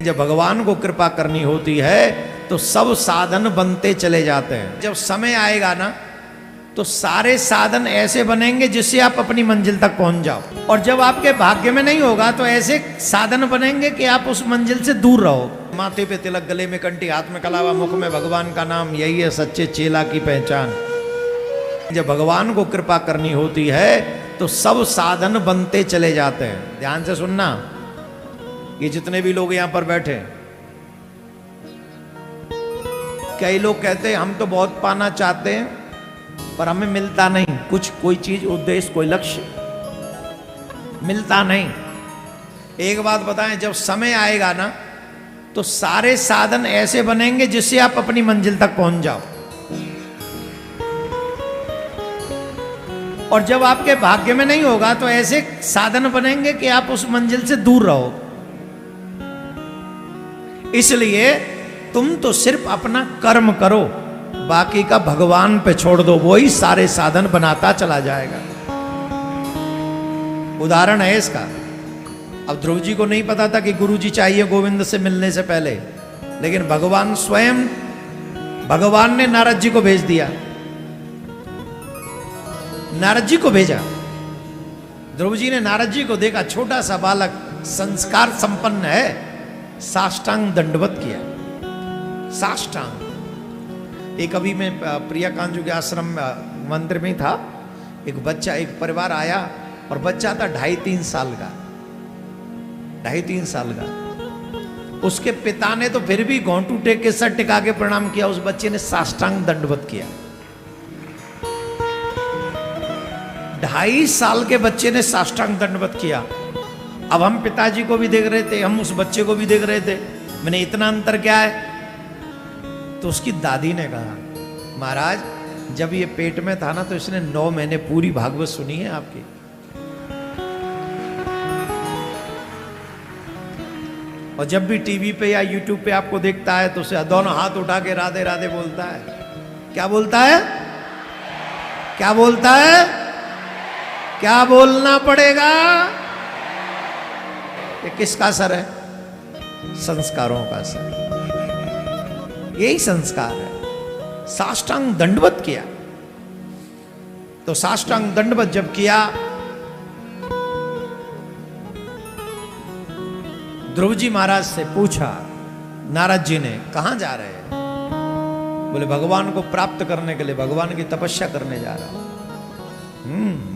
जब भगवान को कृपा करनी होती है तो सब साधन बनते चले जाते हैं। जब समय आएगा ना तो सारे साधन ऐसे बनेंगे जिससे आप अपनी मंजिल तक पहुंच जाओ, और जब आपके भाग्य में नहीं होगा तो ऐसे साधन बनेंगे कि आप उस मंजिल से दूर रहो। माथे पे तिलक, गले में कंठी, हाथ में कलावा, मुख में भगवान का नाम, यही है सच्चे चेला की पहचान। जब भगवान को कृपा करनी होती है तो सब साधन बनते चले जाते हैं। ध्यान से सुनना, ये जितने भी लोग यहां पर बैठे, कई लोग कहते हैं हम तो बहुत पाना चाहते हैं पर हमें मिलता नहीं, कुछ कोई चीज, उद्देश्य, कोई लक्ष्य मिलता नहीं। एक बात बताएं, जब समय आएगा ना तो सारे साधन ऐसे बनेंगे जिससे आप अपनी मंजिल तक पहुंच जाओ, और जब आपके भाग्य में नहीं होगा तो ऐसे साधन बनेंगे कि आप उस मंजिल से दूर रहो। इसलिए तुम तो सिर्फ अपना कर्म करो, बाकी का भगवान पे छोड़ दो, वही सारे साधन बनाता चला जाएगा। उदाहरण है इसका। अब ध्रुव जी को नहीं पता था कि गुरु जी चाहिए गोविंद से मिलने से पहले, लेकिन भगवान स्वयं, भगवान ने नारद जी को भेज दिया, नारद जी को भेजा। ध्रुव जी ने नारद जी को देखा, छोटा सा बालक, संस्कार संपन्न है, साष्टांग दंडवत किया, साष्टांग। एक अभी में प्रिया कांजू के आश्रम मंदिर में था, एक बच्चा, एक परिवार आया और बच्चा था 2.5-3 साल का, 2.5-3 साल का। उसके पिता ने तो फिर भी घोंटू टेक के सर टिका के प्रणाम किया, उस बच्चे ने साष्टांग दंडवत किया। 2.5 साल के बच्चे ने साष्टांग दंडवत किया। अब हम पिताजी को भी देख रहे थे, हम उस बच्चे को भी देख रहे थे, मैंने इतना अंतर क्या है? तो उसकी दादी ने कहा, महाराज जब ये पेट में था ना तो इसने 9 महीने पूरी भागवत सुनी है आपकी। और जब भी टीवी पे या यूट्यूब पे आपको देखता है तो उसे दोनों हाथ उठा के राधे राधे बोलता है। क्या बोलता है? क्या बोलता है? क्या बोलना पड़ेगा? ये किसका असर है? संस्कारों का असर। यही संस्कार है। साष्टांग दंडवत किया, तो साष्टांग दंडवत जब किया, ध्रुव जी महाराज से पूछा, नारद जी ने, कहां जा रहे हैं? बोले भगवान को प्राप्त करने के लिए, भगवान की तपस्या करने जा रहा हूं।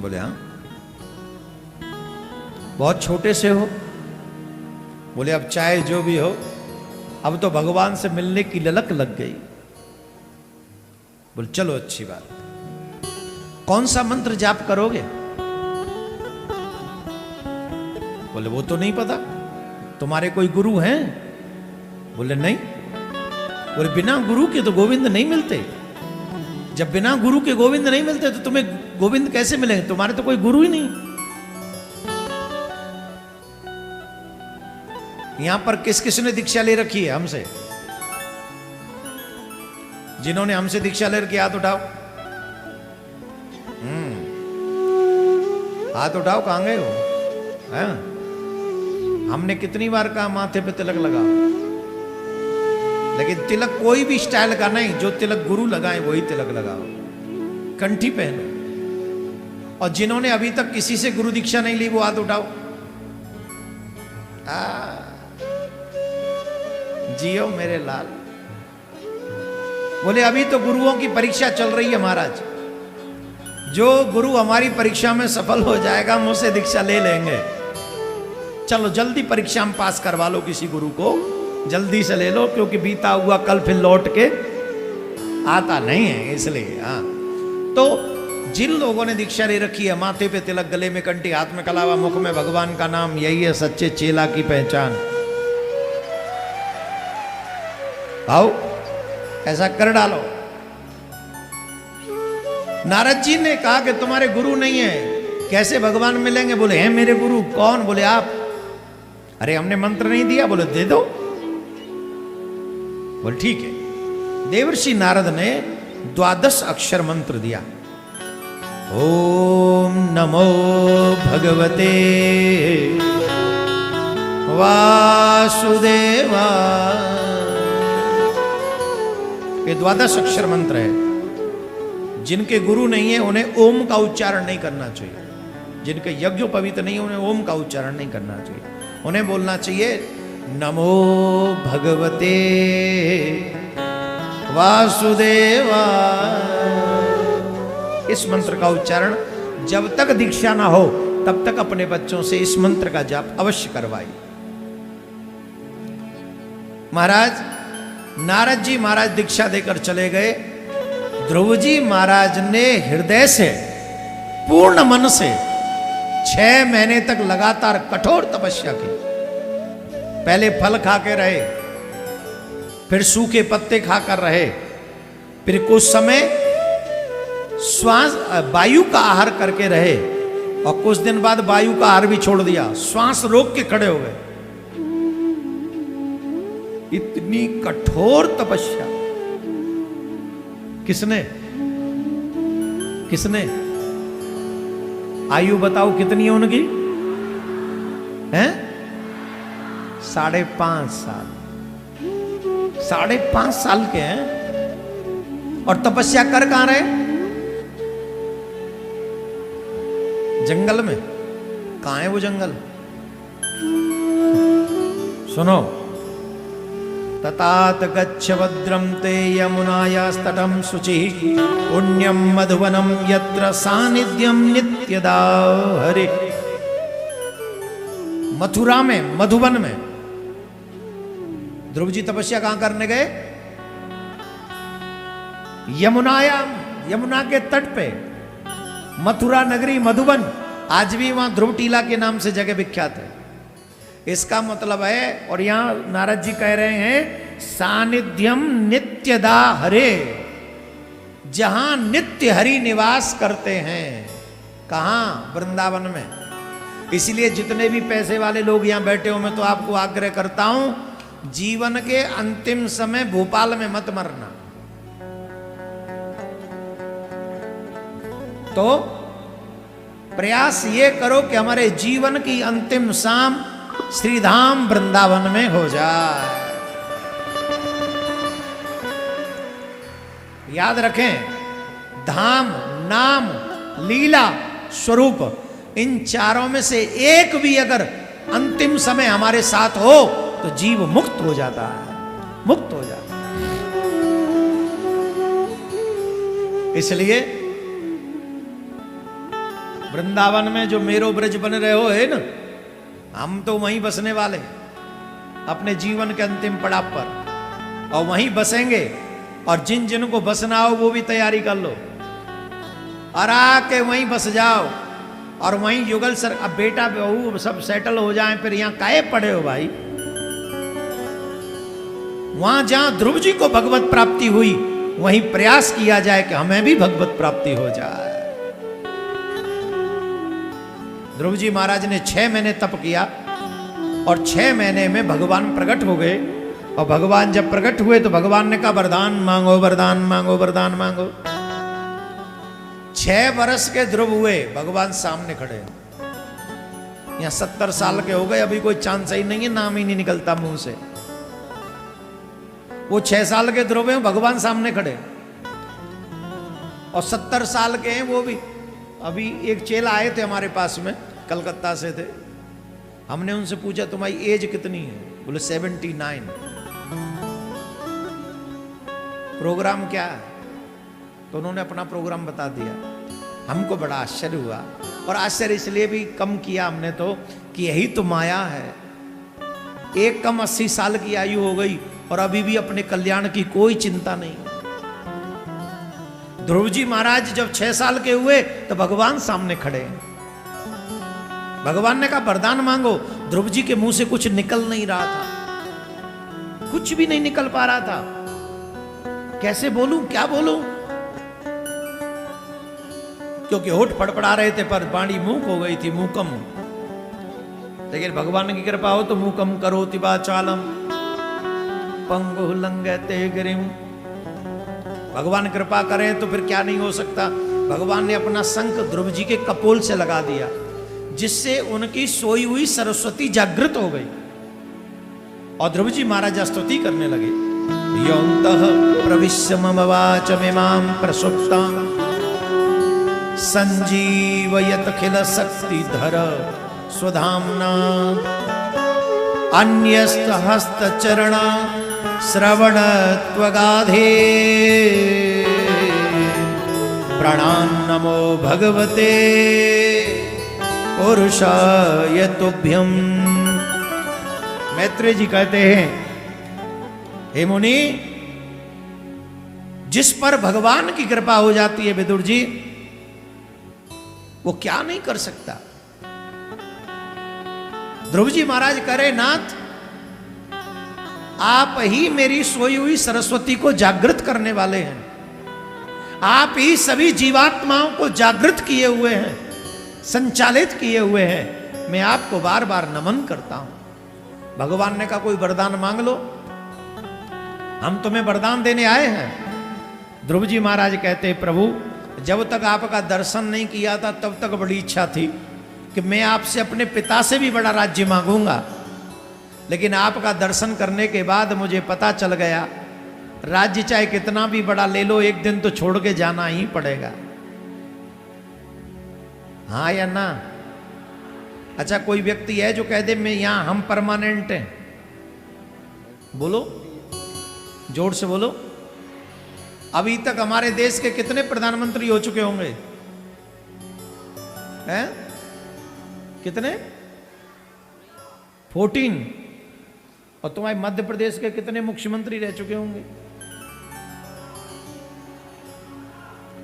बोले हाँ। बहुत छोटे से हो? बोले अब चाहे जो भी हो, अब तो भगवान से मिलने की ललक लग गई। बोले चलो अच्छी बात। कौन सा मंत्र जाप करोगे? बोले वो तो नहीं पता। तुम्हारे कोई गुरु हैं? बोले नहीं। बोले बिना गुरु के तो गोविंद नहीं मिलते। जब बिना गुरु के गोविंद नहीं मिलते तो तुम्हें गोविंद कैसे मिलेंगे? तुम्हारे तो कोई गुरु ही नहीं। यहां पर किस किस ने दीक्षा ले रखी है हमसे? जिन्होंने हमसे दीक्षा ले रखी, हाथ उठाओ। हाथ उठाओ, कहां गए हो? है? हमने कितनी बार कहा माथे पे तिलक लगाओ, लेकिन तिलक कोई भी स्टाइल का नहीं, जो तिलक गुरु लगाए वही तिलक लगाओ। कंठी पहनो। और जिन्होंने अभी तक किसी से गुरु दीक्षा नहीं ली वो हाथ उठाओ। जियो मेरे लाल। बोले अभी तो गुरुओं की परीक्षा चल रही है महाराज, जो गुरु हमारी परीक्षा में सफल हो जाएगा हम उससे दीक्षा ले लेंगे। चलो जल्दी परीक्षा में पास करवा लो, किसी गुरु को जल्दी से ले लो, क्योंकि बीता हुआ कल फिर लौट के आता नहीं है, इसलिए। हाँ, तो जिन लोगों ने दीक्षा ले रखी है, माथे पे तिलक, गले में कंठी, हाथ में कलावा, मुख में भगवान का नाम, यही है सच्चे चेला की पहचान। आओ ऐसा कर डालो। नारद जी ने कहा कि तुम्हारे गुरु नहीं है, कैसे भगवान मिलेंगे? बोले हैं मेरे गुरु। कौन? बोले आप। अरे हमने मंत्र नहीं दिया। बोले दे दो। बोले ठीक है। देवर्षि नारद ने 12 अक्षर मंत्र दिया। ओम नमो भगवते वासुदेवा। ये द्वादश अक्षर मंत्र है। जिनके गुरु नहीं है उन्हें ओम का उच्चारण नहीं करना चाहिए। जिनके यज्ञोपवीत नहीं है उन्हें ओम का उच्चारण नहीं करना चाहिए। उन्हें बोलना चाहिए नमो भगवते वासुदेवा। इस मंत्र का उच्चारण जब तक दीक्षा ना हो तब तक अपने बच्चों से इस मंत्र का जाप अवश्य करवाइए। महाराज नारद जी महाराज दीक्षा देकर चले गए। ध्रुव जी महाराज ने हृदय से पूर्ण मन से 6 महीने तक लगातार कठोर तपस्या की। पहले फल खा के रहे, फिर सूखे पत्ते खाकर रहे, फिर कुछ समय श्वास वायु का आहार करके रहे और कुछ दिन बाद वायु का आहार भी छोड़ दिया। श्वास रोक के खड़े हो गए। इतनी कठोर तपस्या किसने किसने? आयु बताओ कितनी है उनकी? हैं? 5.5 साल। 5.5 साल के हैं और तपस्या कर कहां रहे? जंगल में। कहां है वो जंगल? सुनो, ततात गच्छ भद्रं ते यमुनायास्तटं शुचिः पुण्यं मधुवनं यत्र सानिध्यं नित्यदा हरे। मथुरा में, मधुवन में ध्रुव जी तपस्या कहां करने गए? यमुना के तट पे मथुरा नगरी मधुबन। आज भी वहां ध्रुव टीला के नाम से जगह विख्यात है। इसका मतलब है, और यहां नारद जी कह रहे हैं सानिध्यम नित्यदा हरे, जहां नित्य हरि निवास करते हैं। कहां? वृंदावन में। इसलिए जितने भी पैसे वाले लोग यहां बैठे हो, मैं तो आपको आग्रह करता हूं, जीवन के अंतिम समय भोपाल में मत मरना। तो प्रयास ये करो कि हमारे जीवन की अंतिम शाम श्रीधाम वृंदावन में हो जाए। याद रखें, धाम, नाम, लीला, स्वरूप, इन चारों में से एक भी अगर अंतिम समय हमारे साथ हो तो जीव मुक्त हो जाता है, मुक्त हो जाता है। इसलिए वृंदावन में जो मेरो ब्रज बन रहे हो है ना, हम तो वहीं बसने वाले अपने जीवन के अंतिम पड़ाव पर, और वहीं बसेंगे। और जिन जिन को बसना हो वो भी तैयारी कर लो और आके वहीं बस जाओ और वहीं युगल सर। अब बेटा बहू सब सेटल हो जाएं, फिर यहां काहे पड़े हो भाई? वहां जहां ध्रुव जी को भगवत प्राप्ति हुई वहीं प्रयास किया जाए कि हमें भी भगवत प्राप्ति हो जाए। ध्रुव जी महाराज ने 6 महीने तप किया और 6 महीने में भगवान प्रकट हो गए। और भगवान जब प्रकट हुए तो भगवान ने कहा वरदान मांगो, वरदान मांगो, वरदान मांगो। 6 वर्ष के ध्रुव हुए, भगवान सामने खड़े। यहां 70 साल के हो गए, अभी कोई चांस ही नहीं है, नाम ही नहीं निकलता मुंह से। वो 6 साल के ध्रुव हैं, भगवान सामने खड़े। और 70 साल के हैं वो भी। अभी एक चेला आए थे हमारे पास में, कलकत्ता से थे। हमने उनसे पूछा तुम्हारी एज कितनी है? बोले 79। प्रोग्राम क्या है? तो उन्होंने अपना प्रोग्राम बता दिया। हमको बड़ा आश्चर्य हुआ, और आश्चर्य इसलिए भी कम किया हमने तो कि यही तो माया है। एक कम 80 साल की आयु हो गई और अभी भी अपने कल्याण की कोई चिंता नहीं। ध्रुव जी महाराज जब 6 साल के हुए तो भगवान सामने खड़े हैं। भगवान ने कहा वरदान मांगो। ध्रुव जी के मुंह से कुछ निकल नहीं रहा था, कुछ भी नहीं निकल पा रहा था। कैसे बोलूं, क्या बोलूं? क्योंकि होठ फड़फड़ा रहे थे पर वाणी मूक हो गई थी, मूकम। लेकिन भगवान की कृपा हो तो मूकम करोति वाचालम पंगु लंघयते गिरिम। भगवान कृपा करें तो फिर क्या नहीं हो सकता। भगवान ने अपना शंख ध्रुव जी के कपोल से लगा दिया, जिससे उनकी सोई हुई सरस्वती जागृत हो गई। और ध्रुव जी महाराज स्तुति करने लगे। योऽन्तः प्रविश्य मम वाचमिमां प्रसुप्तां संजीवयत्खिल शक्तिधर स्वधाम्ना अन्यस्तहस्तचरण श्रवण त्वगाधे प्रणान्नमो भगवते पुरुषाय तुभ्यं। मैत्रेय जी कहते हैं, हे मुनि, जिस पर भगवान की कृपा हो जाती है विदुर जी, वो क्या नहीं कर सकता। ध्रुव जी महाराज करे, नाथ आप ही मेरी सोई हुई सरस्वती को जागृत करने वाले हैं, आप ही सभी जीवात्माओं को जागृत किए हुए हैं, संचालित किए हुए हैं। मैं आपको बार बार नमन करता हूं। भगवान ने कहा कोई वरदान मांग लो, हम तुम्हें वरदान देने आए हैं। ध्रुव जी महाराज कहते, प्रभु जब तक आपका दर्शन नहीं किया था तब तक बड़ी इच्छा थी कि मैं आपसे अपने पिता से भी बड़ा राज्य मांगूंगा, लेकिन आपका दर्शन करने के बाद मुझे पता चल गया राज्य चाहे कितना भी बड़ा ले लो, एक दिन तो छोड़ के जाना ही पड़ेगा। हाँ या ना? अच्छा, कोई व्यक्ति है जो कह दे मैं यहां हम परमानेंट हैं? बोलो, जोर से बोलो। अभी तक हमारे देश के कितने प्रधानमंत्री हो चुके होंगे? हैं? कितने? 14। और तुम्हारे मध्य प्रदेश के कितने मुख्यमंत्री रह चुके होंगे?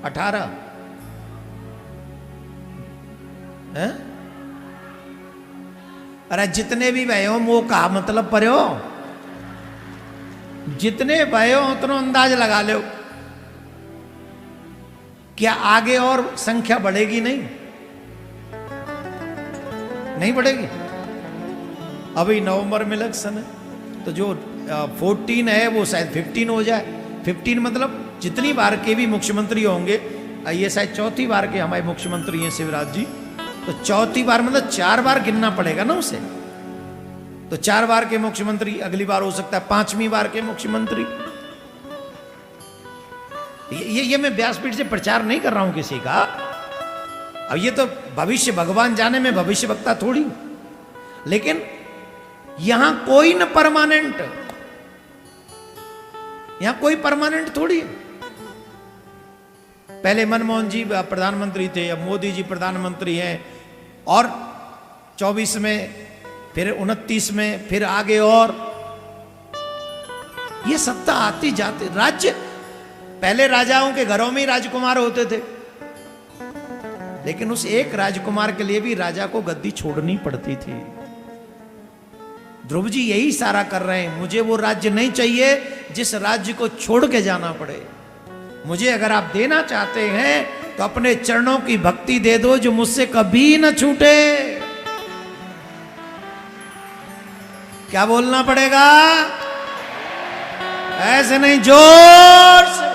18। हैं? अरे जितने भी भय हो वो का मतलब पर हो, जितने भय हो उतना अंदाज लगा लो। क्या आगे और संख्या बढ़ेगी? नहीं, नहीं बढ़ेगी। अभी नवंबर में इलेक्शन है, तो जो 14 है वो शायद 15 हो जाए। 15 मतलब जितनी बार के भी मुख्यमंत्री होंगे, ये शायद चौथी बार के हमारे मुख्यमंत्री हैं शिवराज जी, तो चौथी बार मतलब 4 बार गिनना पड़ेगा ना उसे। तो 4 बार के मुख्यमंत्री, अगली बार हो सकता है 5वीं बार के मुख्यमंत्री। ये मैं व्यासपीठ से प्रचार नहीं कर रहा हूं किसी का। अब ये तो भविष्य भगवान जाने, में भविष्य वक्ता थोड़ी। लेकिन यहां कोई न परमानेंट, यहां कोई परमानेंट थोड़ी है। पहले मनमोहन जी प्रधानमंत्री थे, अब मोदी जी प्रधानमंत्री हैं, और 24 में, फिर 29 में, फिर आगे। और ये सत्ता आती जाती। राज्य पहले राजाओं के घरों में ही राजकुमार होते थे, लेकिन उस एक राजकुमार के लिए भी राजा को गद्दी छोड़नी पड़ती थी। ध्रुव जी यही सारा कर रहे हैं। मुझे वो राज्य नहीं चाहिए जिस राज्य को छोड़ के जाना पड़े। मुझे अगर आप देना चाहते हैं तो अपने चरणों की भक्ति दे दो जो मुझसे कभी न छूटे। क्या बोलना पड़ेगा? ऐसे नहीं, जोर से।